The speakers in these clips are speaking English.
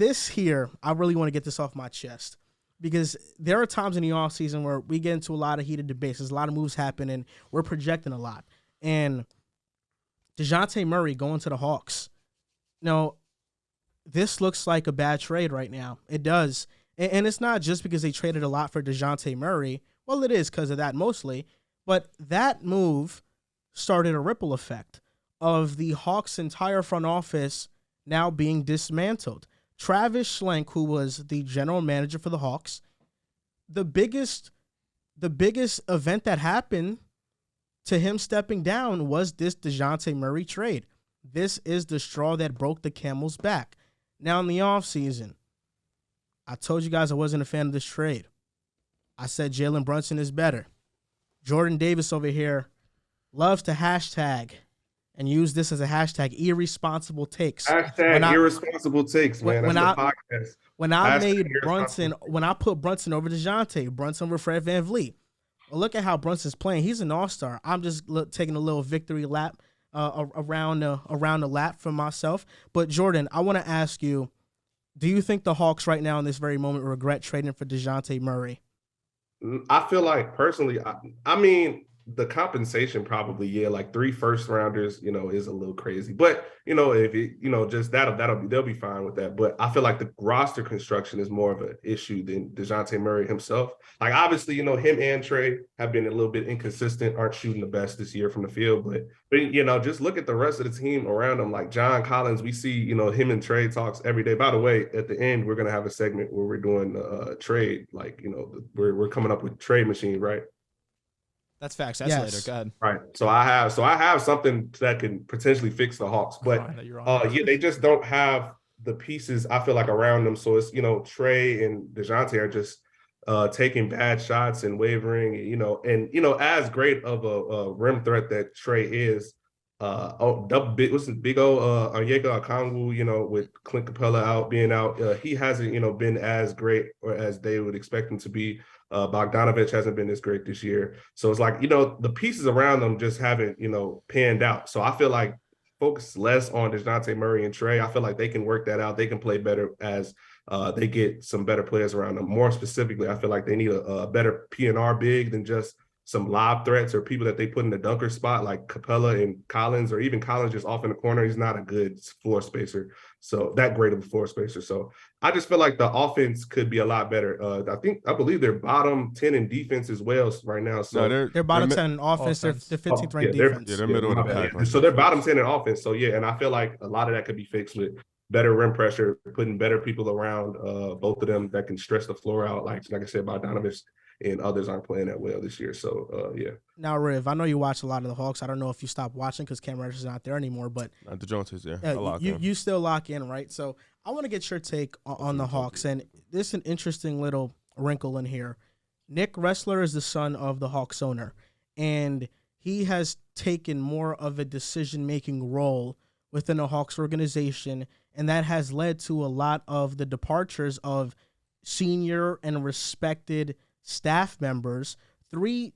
this here, I really want to get this off my chest because there are times in the offseason where we get into a lot of heated debates. There's a lot of moves happening. We're projecting a lot. And Dejounte Murray going to the Hawks. Now, this looks like a bad trade right now. It does. And it's not just because they traded a lot for Dejounte Murray. Well, it is because of that mostly. But that move started a ripple effect of the Hawks' entire front office now being dismantled. Travis Schlenk, who was the general manager for the Hawks, the biggest event that happened to him stepping down was this Dejounte Murray trade. This is the straw that broke the camel's back. Now in the offseason, I told you guys I wasn't a fan of this trade. I said Jalen Brunson is better. Jordan Davis over here loves to hashtag and use this as a hashtag, irresponsible takes. Hashtag irresponsible takes, man. That's the podcast. When I made Brunson, when I put Brunson over Dejounte, Brunson over Fred VanVleet. Well, look at how Brunson's playing. He's an all-star. I'm just taking a little victory lap around the lap for myself. But, Jordan, I want to ask you, do you think the Hawks right now in this very moment regret trading for Dejounte Murray? I feel like, personally, I mean, the compensation probably, yeah, like 3 first-rounders, is a little crazy. But, if it, just they'll be fine with that. But I feel like the roster construction is more of an issue than Dejounte Murray himself. Like, obviously, him and Trey have been a little bit inconsistent, aren't shooting the best this year from the field. But just look at the rest of the team around them. Like John Collins, we see, him and Trey talks every day. By the way, at the end, we're going to have a segment where we're doing trade. Like, we're coming up with trade machine, right? That's facts. That's later. Go ahead. Right. So I have something that can potentially fix the Hawks, but they just don't have the pieces, I feel like, around them. So it's, Trey and Dejounte are just taking bad shots and wavering, and as great of a rim threat that Trey is, big old Onyeka Okongwu, with Clint Capella being out, he hasn't, been as great or as they would expect him to be. Bogdanovich hasn't been as great this year. So it's like, the pieces around them just haven't, panned out. So I feel like focus less on Dejounte Murray and Trey. I feel like they can work that out. They can play better as they get some better players around them. More specifically, I feel like they need a better P&R big than just some lob threats or people that they put in the dunker spot like Capella and Collins, or even Collins just off in the corner. He's not a good floor spacer. So that great of a floor spacer. So I just feel like the offense could be a lot better. I believe they're bottom 10 in defense as well right now. So they're bottom 10 in offense. They're 15th ranked defense. They're middle of the pack. So they're bottom 10 in offense. So yeah, and I feel like a lot of that could be fixed with better rim pressure, putting better people around both of them that can stretch the floor out. Like I said, Bogdanovich and others aren't playing that well this year. So, yeah. Now, Riv, I know you watch a lot of the Hawks. I don't know if you stopped watching because Cam Reddish is not there anymore, but Dejounte's there. You still lock in, right? So I want to get your take on the Hawks, and there's an interesting little wrinkle in here. Nick Ressler is the son of the Hawks owner, and he has taken more of a decision-making role within the Hawks organization, and that has led to a lot of the departures of senior and respected staff members. Three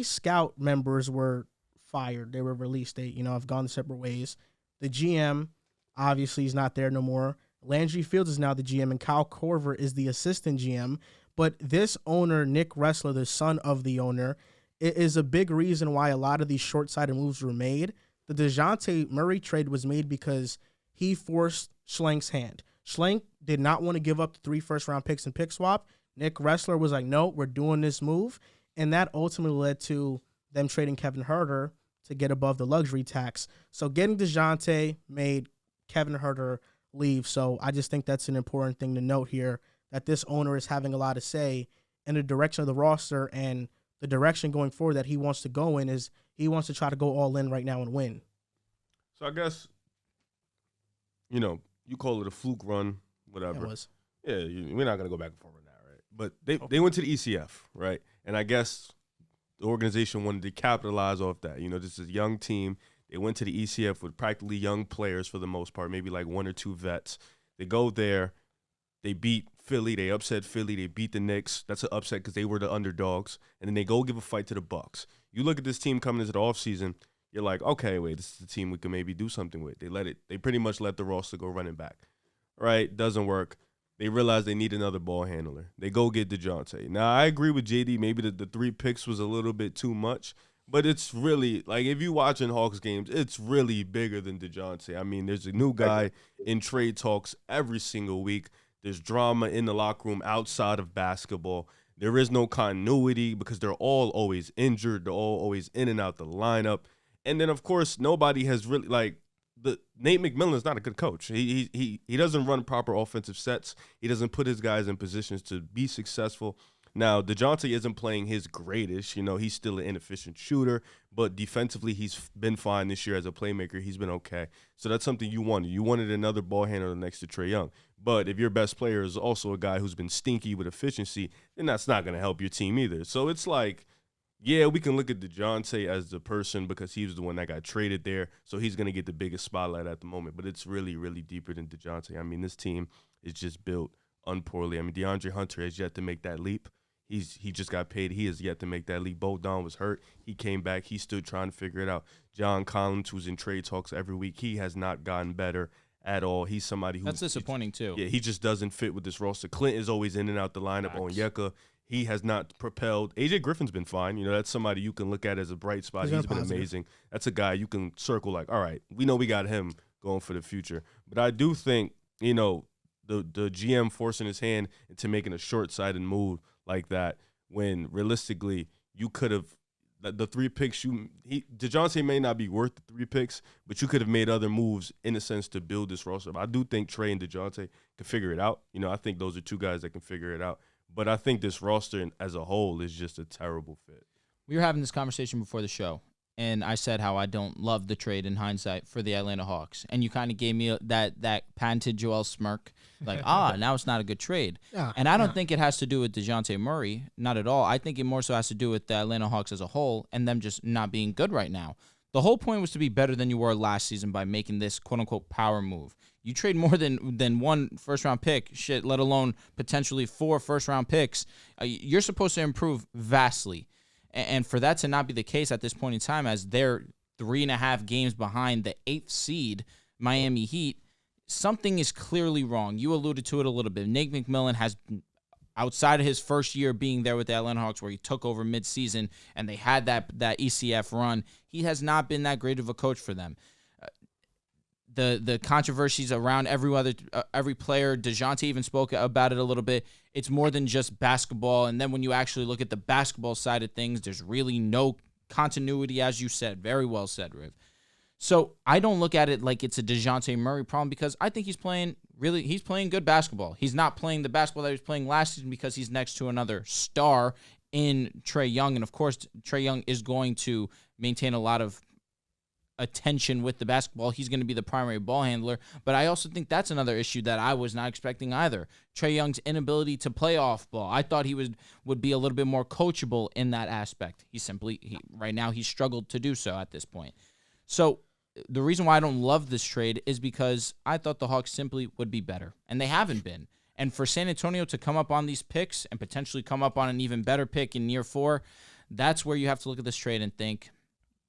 scout members were fired. They were released. They, have gone separate ways. The GM, obviously, is not there no more. Landry Fields is now the GM, and Kyle Korver is the assistant GM. But this owner, Nick Ressler, the son of the owner, is a big reason why a lot of these short-sighted moves were made. The Dejounte Murray trade was made because he forced Schlenk's hand. Schlenk did not want to give up the 3 first-round picks and pick swap. Nick Ressler was like, no, we're doing this move. And that ultimately led to them trading Kevin Huerter to get above the luxury tax. So getting Dejounte made Kevin Huerter leave. So I just think that's an important thing to note here, that this owner is having a lot to say in the direction of the roster, and the direction going forward that he wants to go in is he wants to try to go all in right now and win. So I guess, you call it a fluke run, whatever. It was. Yeah, we're not going to go back and forth on that, right? But they went to the ECF, right? And I guess the organization wanted to capitalize off that. This is a young team. They went to the ECF with practically young players for the most part, maybe like 1 or 2 vets. They go there. They beat Philly. They upset Philly. They beat the Knicks. That's an upset because they were the underdogs. And then they go give a fight to the Bucks. You look at this team coming into the offseason, you're like, okay, wait, this is the team we can maybe do something with. They pretty much let the roster go running back. right, doesn't work. They realize they need another ball handler. They go get Dejounte. Now, I agree with JD. Maybe the 3 picks was a little bit too much, but it's really, like, if you watching Hawks games, it's really bigger than Dejounte. I mean, there's a new guy in trade talks every single week. There's drama in the locker room outside of basketball. There is no continuity because they're all always injured. They're all always in and out the lineup. And then, of course, nobody has really, like, Nate McMillan is not a good coach. He doesn't run proper offensive sets. He doesn't put his guys in positions to be successful. Now, Dejounte isn't playing his greatest. You know, he's still an inefficient shooter, but defensively he's been fine this year as a playmaker. He's been okay. So that's something you wanted. You wanted another ball handler next to Trae Young. But if your best player is also a guy who's been stinky with efficiency, then that's not going to help your team either. So it's like, yeah, we can look at Dejounte as the person because he was the one that got traded there, so he's going to get the biggest spotlight at the moment. But it's really, really deeper than Dejounte. I mean, this team is just built unpoorly. I mean, DeAndre Hunter has yet to make that leap. He just got paid. He has yet to make that leap. Bogdan was hurt. He came back. He's still trying to figure it out. John Collins, who's in trade talks every week, he has not gotten better at all. He's somebody who— That's disappointing, too. Yeah, he just doesn't fit with this roster. Clint is always in and out the lineup. Onyeka, he has not propelled. AJ Griffin's been fine. You know, that's somebody you can look at as a bright spot. He's been amazing. That's a guy you can circle like, all right, we know we got him going for the future. But I do think, you know, the GM forcing his hand into making a short-sighted move like that when realistically you could have the 3 picks DeJounte may not be worth the 3 picks, but you could have made other moves in a sense to build this roster. I do think Trae and DeJounte can figure it out. You know, I think those are 2 guys that can figure it out. But I think this roster as a whole is just a terrible fit. We were having this conversation before the show, and I said how I don't love the trade in hindsight for the Atlanta Hawks. And you kind of gave me that patented Joel smirk, like, now it's not a good trade. Yeah, and I don't think it has to do with DeJounte Murray, not at all. I think it more so has to do with the Atlanta Hawks as a whole and them just not being good right now. The whole point was to be better than you were last season by making this quote-unquote power move. You trade more than 1 first-round pick, let alone potentially 4 first-round picks. You're supposed to improve vastly. And for that to not be the case at this point in time, as they're 3.5 games behind the 8th seed Miami Heat, something is clearly wrong. You alluded to it a little bit. Nate McMillan has, outside of his first year being there with the Atlanta Hawks where he took over midseason and they had that ECF run, he has not been that great of a coach for them. The controversies around every player, Dejounte even spoke about it a little bit. It's more than just basketball. And then when you actually look at the basketball side of things, there's really no continuity, as you said. Very well said, Riv. So I don't look at it like it's a Dejounte Murray problem because I think he's playing good basketball. He's not playing the basketball that he was playing last season because he's next to another star in Trae Young. And, of course, Trae Young is going to maintain a lot of attention with the basketball. He's going to be the primary ball handler, but I also think that's another issue that I was not expecting either. Trae Young's inability to play off ball. I thought he would be a little bit more coachable in that aspect. Right now he's struggled to do so at this point. So the reason why I don't love this trade is because I thought the Hawks simply would be better, and they haven't been. And for San Antonio to come up on these picks and potentially come up on an even better pick in year 4, that's where you have to look at this trade and think,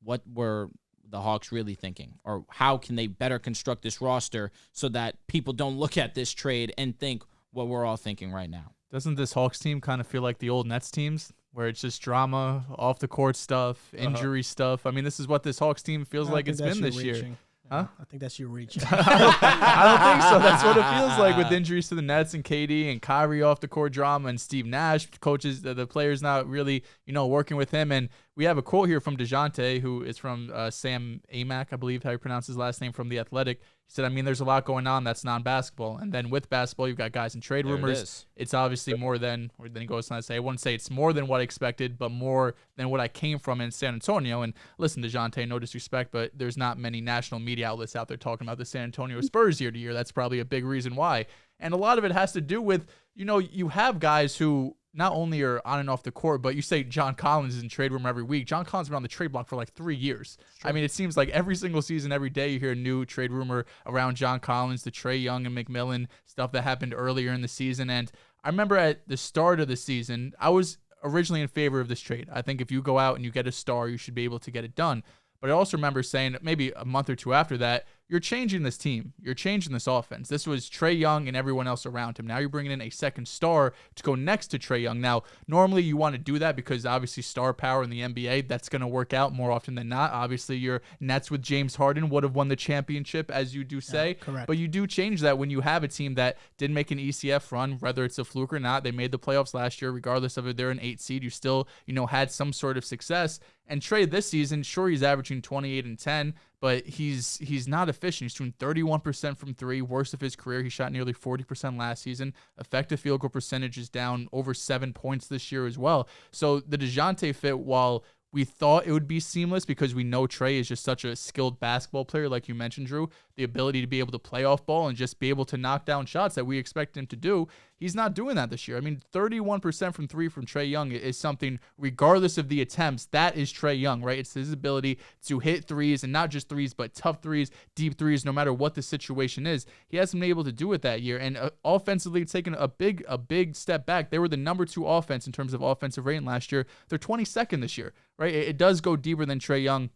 what were the Hawks really thinking? Or how can they better construct this roster so that people don't look at this trade and think what we're all thinking right now? Doesn't this Hawks team kind of feel like the old Nets teams where it's just drama, off the court stuff, injury stuff? I mean, this is what this Hawks team feels like it's been this year. Huh? I think that's you reaching. I don't think so. That's what it feels like with injuries to the Nets and KD and Kyrie off the court drama and Steve Nash, coaches, the players not really, working with him. And we have a quote here from Dejounte, who is from Sam Amick, I believe how you pronounce his last name, from The Athletic. He said, there's a lot going on that's non-basketball. And then with basketball, you've got guys in trade rumors. It's obviously more than, or then he goes on to say, I wouldn't say it's more than what I expected, but more than what I came from in San Antonio. And listen, Dejounte, no disrespect, but there's not many national media outlets out there talking about the San Antonio Spurs year to year. That's probably a big reason why. And a lot of it has to do with, you have guys who not only are on and off the court, but you say John Collins is in trade room every week. John Collins has been on the trade block for like 3 years. I mean, it seems like every single season, every day, you hear a new trade rumor around John Collins, the Trae Young and McMillan stuff that happened earlier in the season. And I remember at the start of the season, I was originally in favor of this trade. I think if you go out and you get a star, you should be able to get it done. But I also remember saying maybe a month or 2 after that, you're changing this team. You're changing this offense. This was Trae Young and everyone else around him. Now you're bringing in a second star to go next to Trae Young. Now, normally you want to do that because obviously star power in the NBA, that's going to work out more often than not. Obviously, your Nets with James Harden would have won the championship, as you do say. Yeah, correct. But you do change that when you have a team that didn't make an ECF run, whether it's a fluke or not. They made the playoffs last year, regardless of if they're an 8 seed. You still, had some sort of success. And Trae this season, sure, he's averaging 28 and 10, but he's not efficient. He's shooting 31% from three, worst of his career. He shot nearly 40% last season. Effective field goal percentage is down over 7 points this year as well. So the Dejounte fit, while we thought it would be seamless because we know Trae is just such a skilled basketball player, like you mentioned, Drew, the ability to be able to play off ball and just be able to knock down shots that we expect him to do. He's not doing that this year. I mean, 31% from three from Trae Young is something, regardless of the attempts, that is Trae Young, right? It's his ability to hit threes, and not just threes, but tough threes, deep threes, no matter what the situation is. He hasn't been able to do it that year. And offensively, it's taken a big step back. They were the number 2 offense in terms of offensive rating last year. They're 22nd this year, right? It does go deeper than Trae Young.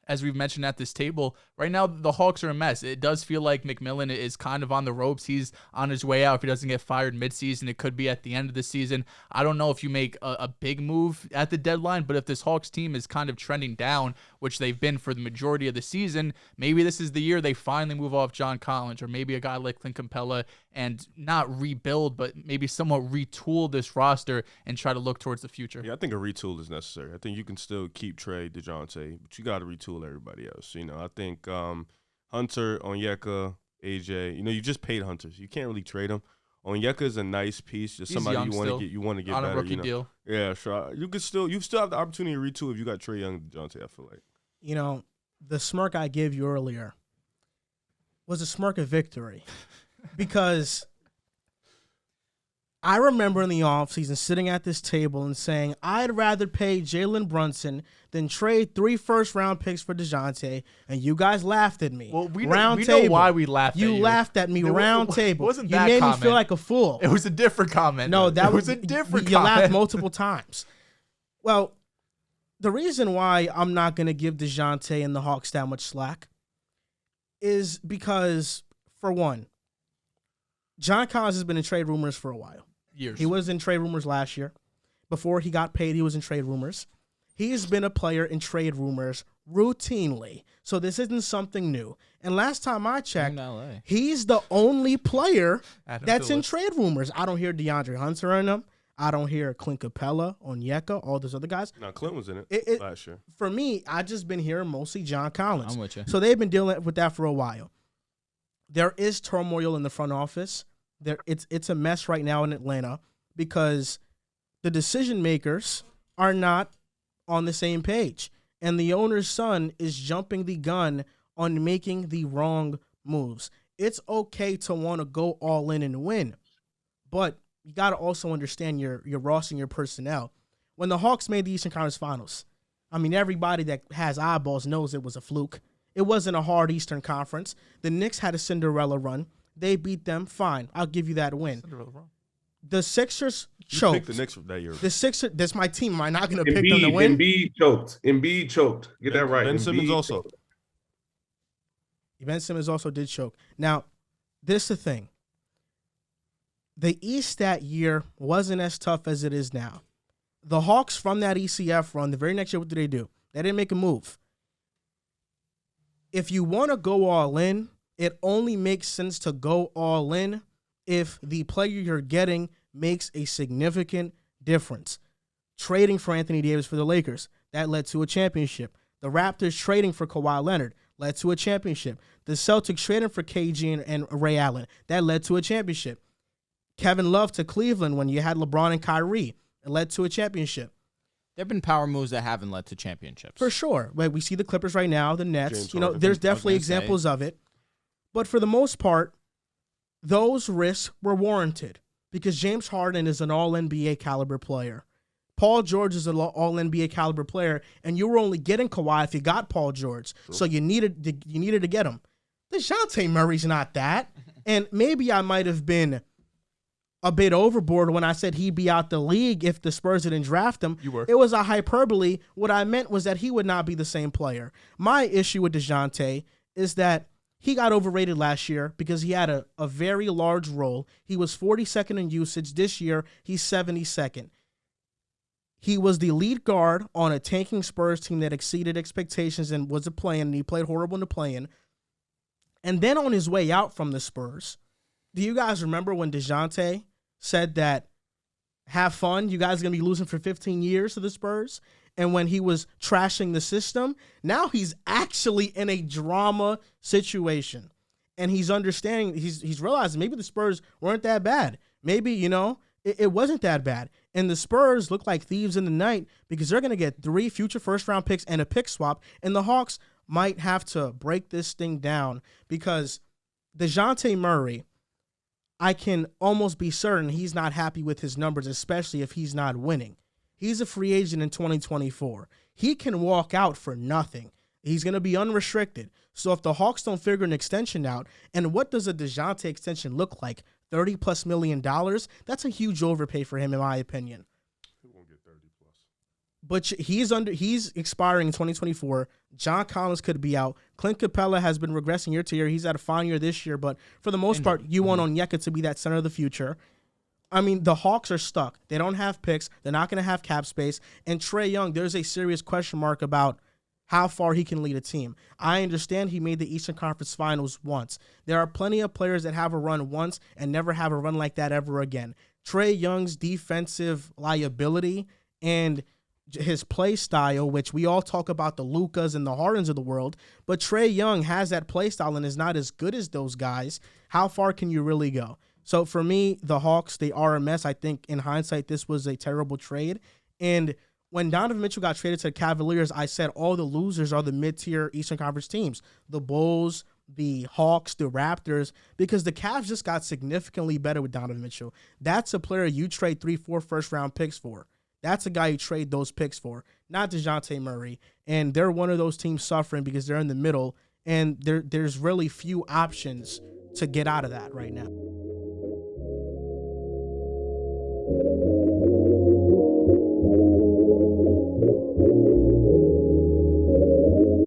As we've mentioned at this table, right now the Hawks are a mess. It does feel like McMillan is kind of on the ropes. He's on his way out. If he doesn't get fired midseason, it could be at the end of the season. I don't know if you make a big move at the deadline, but if this Hawks team is kind of trending down, which they've been for the majority of the season, maybe this is the year they finally move off John Collins, or maybe a guy like Clint Capella, and not rebuild, but maybe somewhat retool this roster and try to look towards the future. Yeah, I think a retool is necessary. I think you can still keep Trae, Dejounte, but you got to retool everybody else. I think Hunter, Onyeka, AJ. You just paid Hunters. You can't really trade them. Onyeka is a nice piece, just He's somebody you want to get on better. A rookie deal. Yeah, sure. You still have the opportunity to retool if you got Trae Young and Dejounte. I feel like. The smirk I gave you earlier was a smirk of victory. Because I remember in the offseason sitting at this table and saying, I'd rather pay Jalen Brunson than trade 3 first-round picks for Dejounte, and you guys laughed at me. Well, we know why we laughed at you. You laughed at me round table. Wasn't you that made comment. me feel like a fool. It was a different comment. No, that was a different you comment. laughed multiple times. Well, the reason why I'm not going to give Dejounte and the Hawks that much slack is because, for one, John Collins has been in trade rumors for a while. Years. He was in trade rumors last year. Before he got paid, he was in trade rumors. He's been a player in trade rumors routinely. So this isn't something new. And last time I checked, he's the only player that's in trade rumors. I don't hear DeAndre Hunter in them. I don't hear Clint Capella, Onyeka, all those other guys. No, Clint was in it last year. For me, I just been hearing mostly John Collins. I'm with you. So they've been dealing with that for a while. There is turmoil in the front office. It's a mess right now in Atlanta because the decision makers are not on the same page. And the owner's son is jumping the gun on making the wrong moves. It's okay to want to go all in and win, but you got to also understand your roster and your personnel. When the Hawks made the Eastern Conference Finals, I mean, everybody that has eyeballs knows it was a fluke. It wasn't a hard Eastern Conference. The Knicks had a Cinderella run. They beat them. Fine. I'll give you that win. The Sixers choked. You picked the Knicks that year. The Sixers, that's my team. Am I not going to pick them to win? Embiid choked. Get that right. Ben Simmons also. Ben Simmons also did choke. Now, this is the thing. The East that year wasn't as tough as it is now. The Hawks from that ECF run, the very next year, what did they do? They didn't make a move. If you want to go all in, it only makes sense to go all in if the player you're getting makes a significant difference. Trading for Anthony Davis for the Lakers, that led to a championship. The Raptors trading for Kawhi Leonard led to a championship. The Celtics trading for KG and Ray Allen, that led to a championship. Kevin Love to Cleveland when you had LeBron and Kyrie, it led to a championship. There have been power moves that haven't led to championships. For sure. Like we see the Clippers right now, the Nets. James There's definitely examples of it. But for the most part, those risks were warranted because James Harden is an all-NBA caliber player. Paul George is an all-NBA caliber player, and you were only getting Kawhi if you got Paul George. True. So you needed to get him. Dejounte Murray's not that. And maybe I might have been a bit overboard when I said he'd be out the league if the Spurs didn't draft him. You were. It was a hyperbole. What I meant was that he would not be the same player. My issue with Dejounte is that he got overrated last year because he had a very large role. He was 42nd in usage. This year, he's 72nd. He was the lead guard on a tanking Spurs team that exceeded expectations and was a play-in, and he played horrible in the play-in. And then on his way out from the Spurs, do you guys remember when Dejounte said that, have fun, you guys are going to be losing for 15 years to the Spurs? And when he was trashing the system, now he's actually in a drama situation. And he's understanding, he's realizing maybe the Spurs weren't that bad. Maybe, it wasn't that bad. And the Spurs look like thieves in the night because they're going to get 3 future first-round picks and a pick swap. And the Hawks might have to break this thing down because Dejounte Murray, I can almost be certain he's not happy with his numbers, especially if he's not winning. He's a free agent in 2024. He can walk out for nothing. He's going to be unrestricted. So if the Hawks don't figure an extension out, and what does a Dejounte extension look like? $30+ million? That's a huge overpay for him, in my opinion. He won't get 30+. But he's expiring in 2024. John Collins could be out. Clint Capella has been regressing year to year. He's had a fine year this year, but for the most part, you want Onyeka to be that center of the future. I mean, the Hawks are stuck. They don't have picks. They're not going to have cap space. And Trae Young, there's a serious question mark about how far he can lead a team. I understand he made the Eastern Conference Finals once. There are plenty of players that have a run once and never have a run like that ever again. Trae Young's defensive liability and his play style, which we all talk about the Lukas and the Hardens of the world, but Trae Young has that play style and is not as good as those guys. How far can you really go? So for me, the Hawks, they are a mess. I think in hindsight, this was a terrible trade. And when Donovan Mitchell got traded to the Cavaliers, I said all the losers are the mid-tier Eastern Conference teams. The Bulls, the Hawks, the Raptors, because the Cavs just got significantly better with Donovan Mitchell. That's a player you trade 3-4 first-round picks for. That's a guy you trade those picks for, not Dejounte Murray. And they're one of those teams suffering because they're in the middle, and there's really few options to get out of that right now.